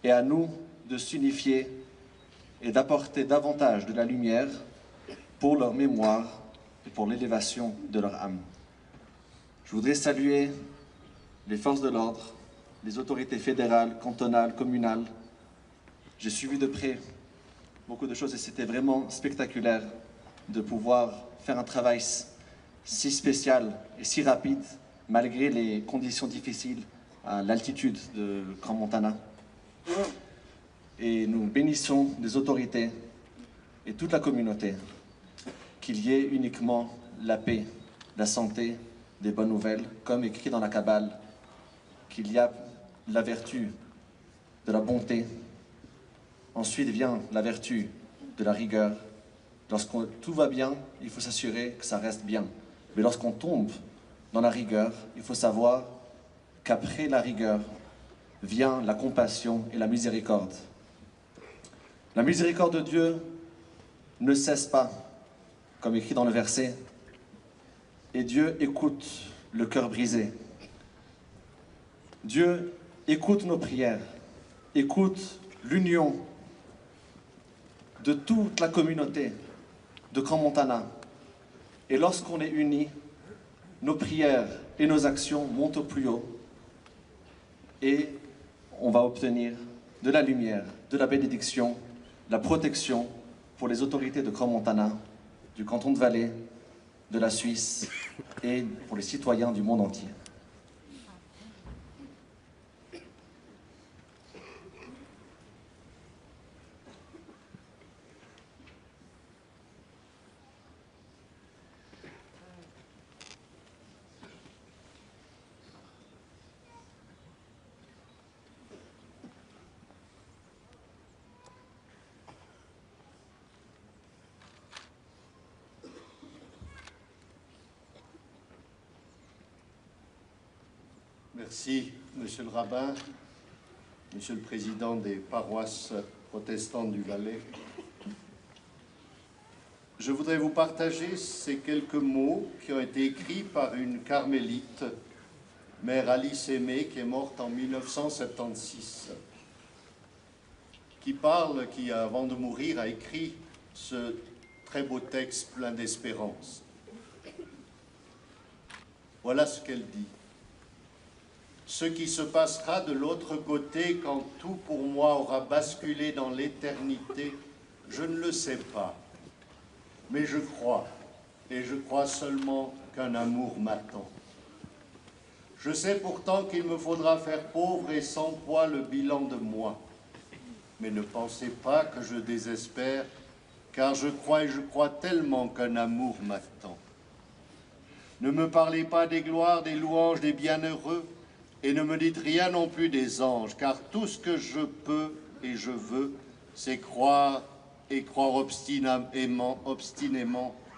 et à nous de s'unifier et d'apporter davantage de la lumière pour leur mémoire et pour l'élévation de leur âme. Je voudrais saluer les forces de l'ordre, les autorités fédérales, cantonales, communales. J'ai suivi de près beaucoup de choses et c'était vraiment spectaculaire de pouvoir faire un travail si spécial et si rapide malgré les conditions difficiles à l'altitude de Grand Montana. Et nous bénissons les autorités et toute la communauté qu'il y ait uniquement la paix, la santé, des bonnes nouvelles, comme écrit dans la Kabbale, qu'il y a la vertu de la bonté. Ensuite vient la vertu de la rigueur. Lorsque tout va bien, il faut s'assurer que ça reste bien. Mais lorsqu'on tombe dans la rigueur, il faut savoir qu'après la rigueur vient la compassion et la miséricorde. La miséricorde de Dieu ne cesse pas, comme écrit dans le verset, et Dieu écoute le cœur brisé. Dieu écoute nos prières, écoute l'union de toute la communauté de Grand Montana. Et lorsqu'on est unis, nos prières et nos actions montent au plus haut et on va obtenir de la lumière, de la bénédiction, la protection pour les autorités de Grand Montana, du canton de Valais, de la Suisse et pour les citoyens du monde entier. Merci, Monsieur le rabbin, Monsieur le président des paroisses protestantes du Valais. Je voudrais vous partager ces quelques mots qui ont été écrits par une carmélite, Mère Alice Aimé, qui est morte en 1976, qui avant de mourir, a écrit ce très beau texte plein d'espérance. Voilà ce qu'elle dit. Ce qui se passera de l'autre côté quand tout pour moi aura basculé dans l'éternité, je ne le sais pas. Mais je crois, et je crois seulement qu'un amour m'attend. Je sais pourtant qu'il me faudra faire pauvre et sans poids le bilan de moi. Mais ne pensez pas que je désespère, car je crois et je crois tellement qu'un amour m'attend. Ne me parlez pas des gloires, des louanges, des bienheureux, et ne me dites rien non plus des anges, car tout ce que je peux et je veux, c'est croire et croire obstinément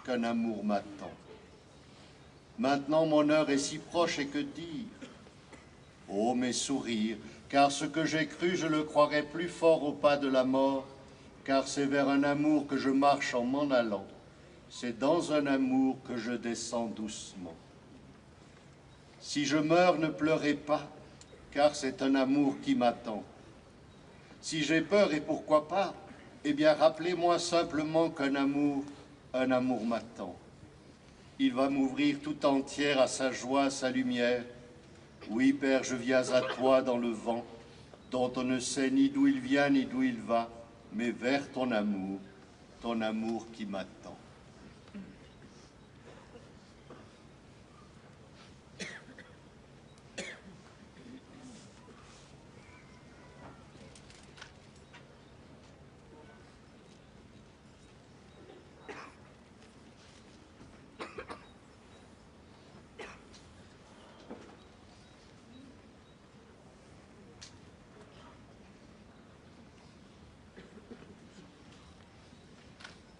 qu'un amour m'attend. Maintenant, mon heure est si proche, et que dire? Oh, mes sourires, car ce que j'ai cru, je le croirai plus fort au pas de la mort, car c'est vers un amour que je marche en m'en allant. C'est dans un amour que je descends doucement. Si je meurs, ne pleurez pas, car c'est un amour qui m'attend. Si j'ai peur, et pourquoi pas, eh bien rappelez-moi simplement qu'un amour m'attend. Il va m'ouvrir tout entière à sa joie, à sa lumière. Oui, Père, je viens à toi dans le vent, dont on ne sait ni d'où il vient ni d'où il va, mais vers ton amour qui m'attend.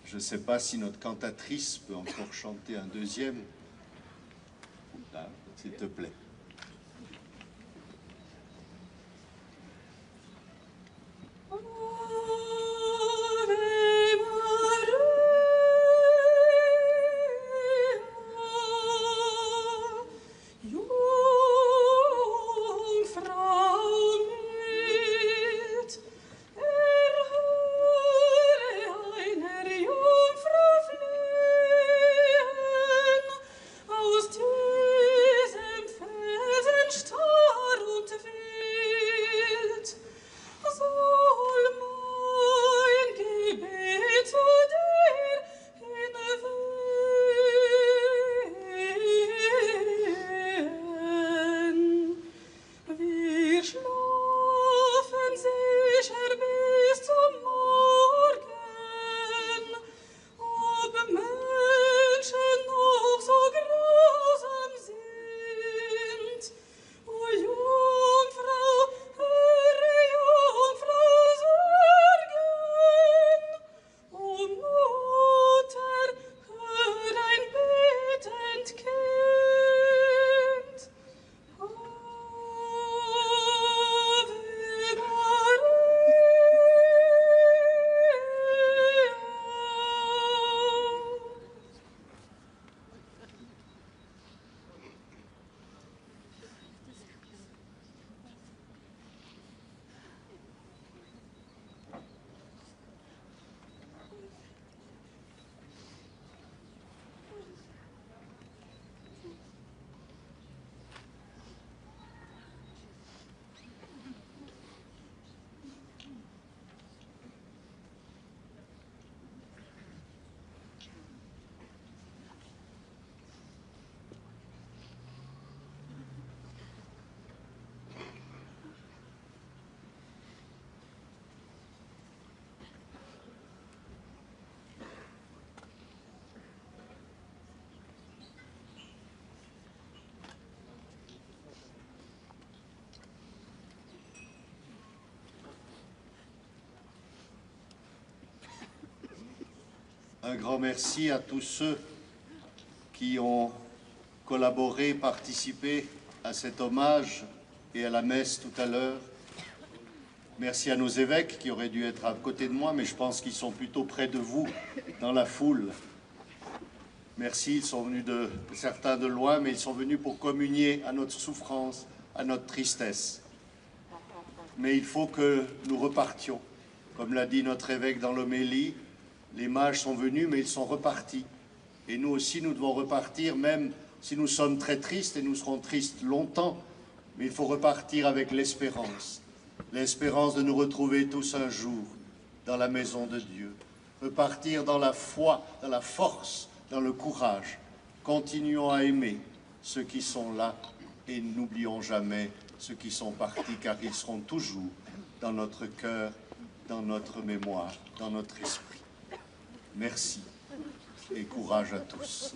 Je ne sais pas si notre cantatrice peut encore chanter un deuxième. Là, s'il te plaît. Ave Maria, Un grand merci à tous ceux qui ont collaboré, participé à cet hommage et à la messe tout à l'heure. Merci à nos évêques qui auraient dû être à côté de moi, mais je pense qu'ils sont plutôt près de vous, dans la foule. Merci, ils sont venus certains de loin, mais ils sont venus pour communier à notre souffrance, à notre tristesse. Mais il faut que nous repartions. Comme l'a dit notre évêque dans l'homélie, les mages sont venus, mais ils sont repartis. Et nous aussi, nous devons repartir, même si nous sommes très tristes, et nous serons tristes longtemps, mais il faut repartir avec l'espérance. L'espérance de nous retrouver tous un jour dans la maison de Dieu. Repartir dans la foi, dans la force, dans le courage. Continuons à aimer ceux qui sont là et n'oublions jamais ceux qui sont partis, car ils seront toujours dans notre cœur, dans notre mémoire, dans notre esprit. Merci et courage à tous.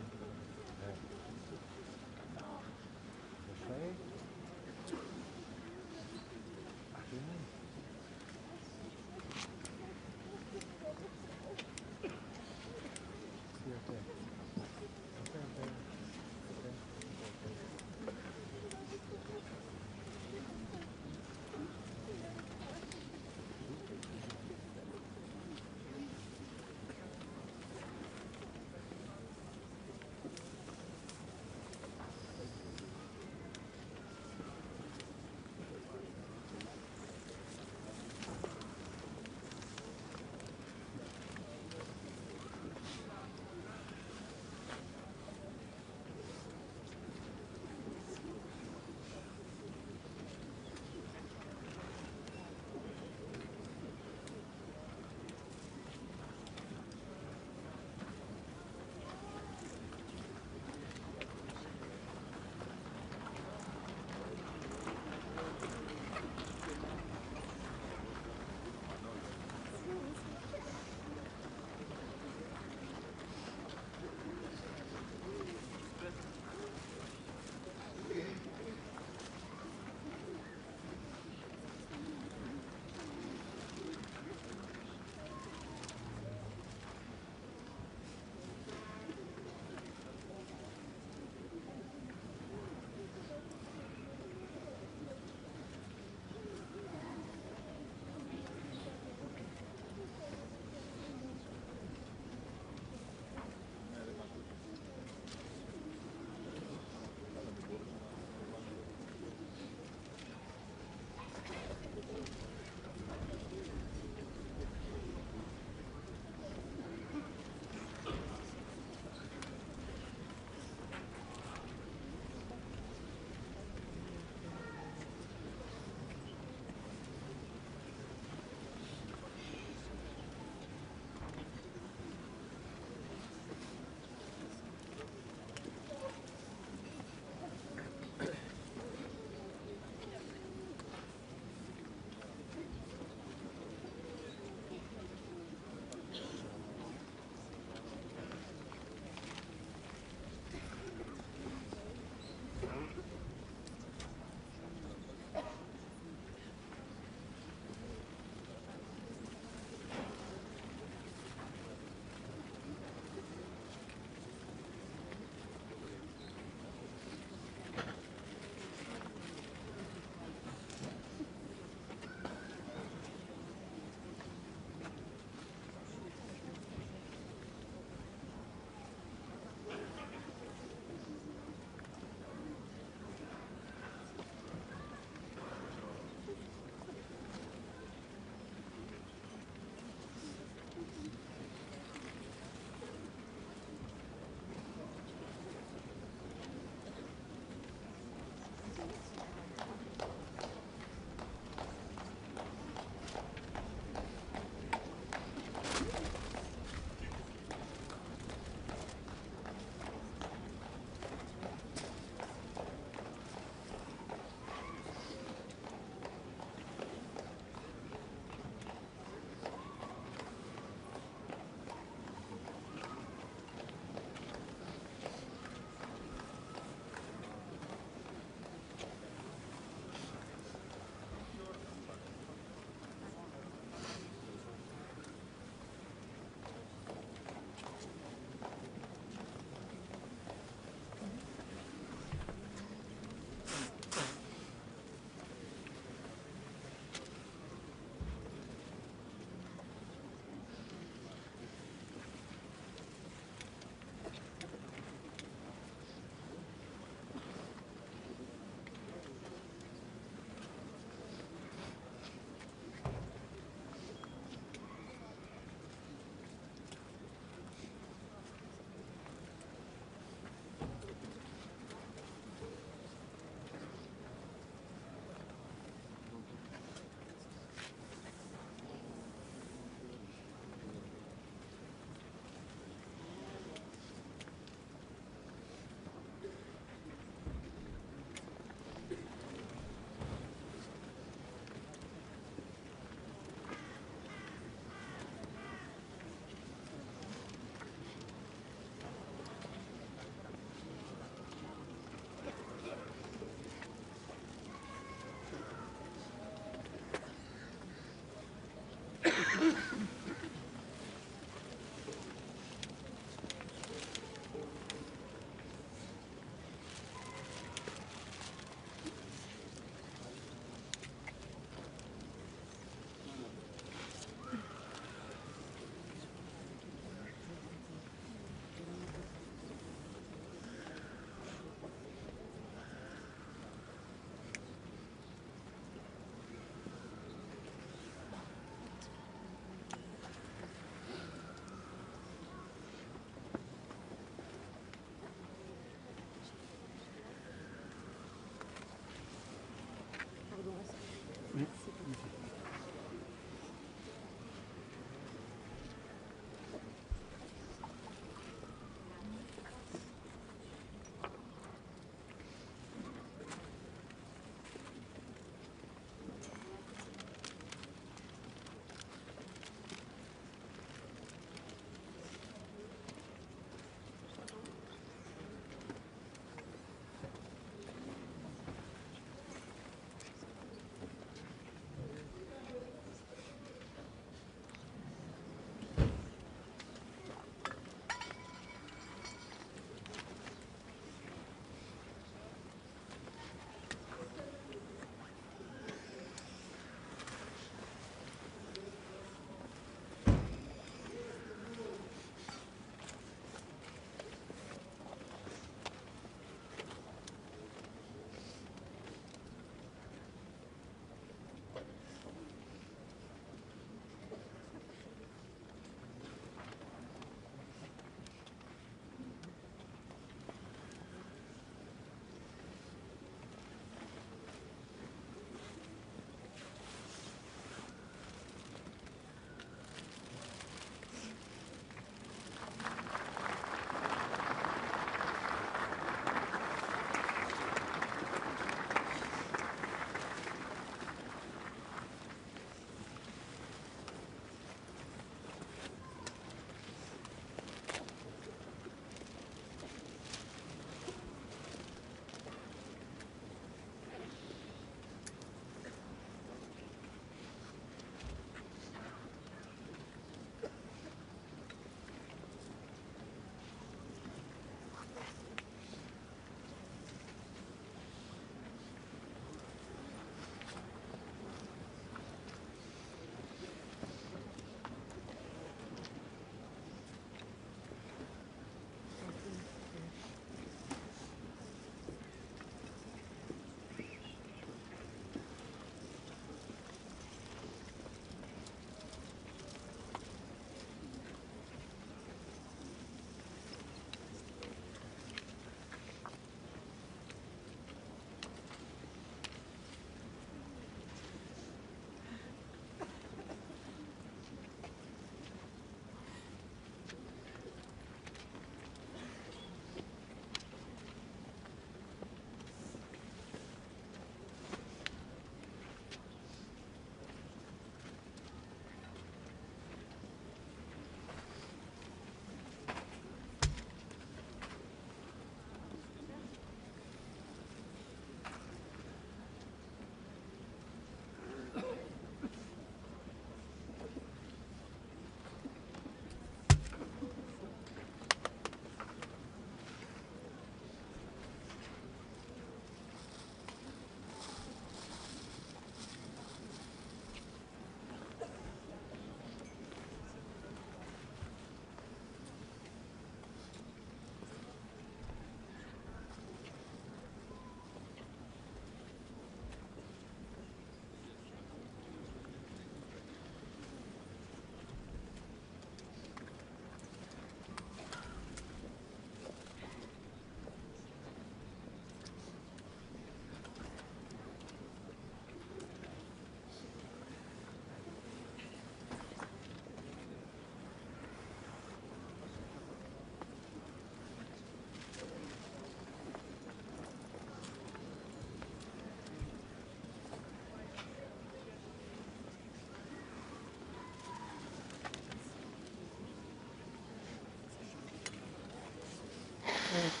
Mm.